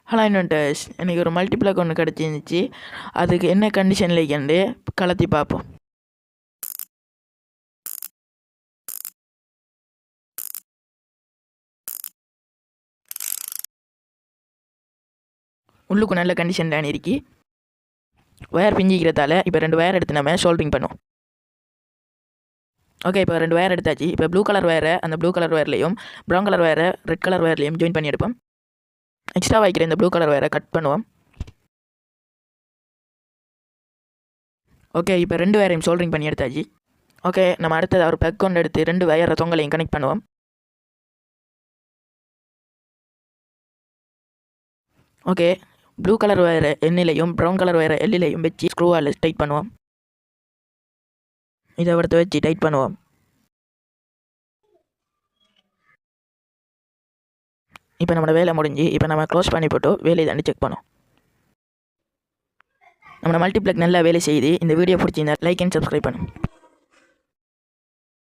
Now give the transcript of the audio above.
Hello inventors, எனக்கு ஒரு மல்டிப்ளக் ஒன்று கிடச்சிருந்துச்சு. அதுக்கு என்ன கண்டிஷனில் இருக்கண்டு கலத்தி பார்ப்போம். உள்ளுக்கு நல்ல கண்டிஷன் தான் இருக்கு. ஒயர் பிஞ்சிக்கிறதால இப்போ 2 ஒயர் எடுத்து நம்ம சோல்டரிங் பண்ணுவோம். ஓகே, இப்போ 2 ஒயர் எடுத்தாச்சு. இப்போ ப்ளூ கலர் ஒயரை அந்த ப்ளூ கலர் ஒயர்லையும் ப்ரௌன் கலர் ஒயரை ரெட் கலர் ஒயர்லையும் ஜாயின் பண்ணி எடுப்போம். எக்ஸ்ட்ரா வைக்கிற இந்த ப்ளூ கலர் ஒயரை கட் பண்ணுவோம். ஓகே, இப்போ 2 ஒயரையும் சோல்டரிங் பண்ணி எடுத்தாச்சு. ஓகே, நம்ம அடுத்தது ஒரு ப்ளக் கொண்டு எடுத்து 2 ஒயரை தொங்கலையும் கனெக்ட் பண்ணுவோம். ஓகே, ப்ளூ கலர் ஒயரை எண்ணிலையும் ப்ரௌன் கலர் ஒயரை எல்லிலையும் வச்சு ஸ்க்ரூவால் டைட் பண்ணுவோம். இதை எடுத்து வச்சு டைட் பண்ணுவோம். இப்போ நம்மளோட வேலை முடிஞ்சு இப்போ நம்ம க்ளோஸ் பண்ணி போட்டு வேலையை தாண்டி செக் பண்ணோம். நம்மளோட மல்டிப்ளக் நல்லா வேலை செய்யுது. இந்த வீடியோ பிடிச்சிருந்தா லைக் அண்ட் சப்ஸ்கிரைப் பண்ணும்.